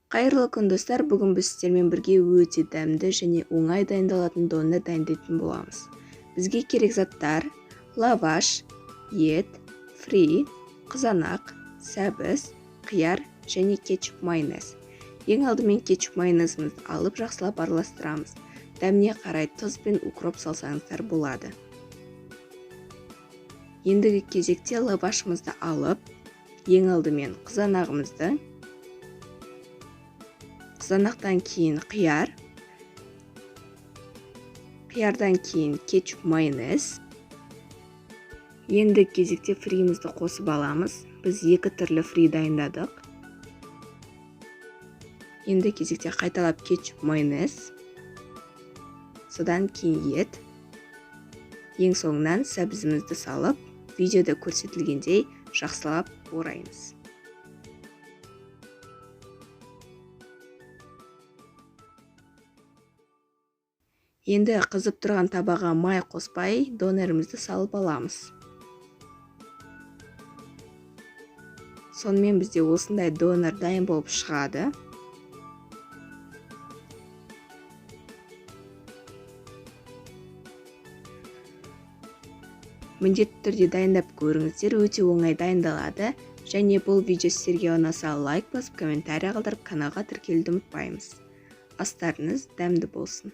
Қайырлы күн достар, бүгін біз сіздермен бірге өте дәмді және оңай дайындалатын донор дайындайтын боламыз. Бізге керек заттар: лаваш, ет, фри, қызанақ, сәбіз, қияр және кетчуп майонез. Ең алдымен кетчуп майонезімізді алып жақсылап араластырамыз. Дәміне қарай тұз бен укроп салсаңыздар болады. Ендігі кезекте лавашымызды алып, ең алдымен қызанағымызды, қызанақтан кейін қияр, қиярдан кейін кетчуп майонез. Енді кезекте фриімізді қосып аламыз. Біз 2 түрлі фри дайындадық. Енді кезекте қайталап кетчуп майонез, содан кейін ет. Ең соңынан сәбізімізді салып, видеода көрсетілгендей жақсылап ораймыз. Енді қызып тұрған табаға май қоспай, донорымызды салып аламыз. Сонымен бізде осындай донор дайын болып шығады. Міндетті түрде дайындап көріңіздер, өте оңай дайындалады. Және бұл видео сіздерге ұнаса лайк басып, комментарий қалдырып, каналға тіркелуді ұмытпаймыз. Астарыңыз дәмді болсын.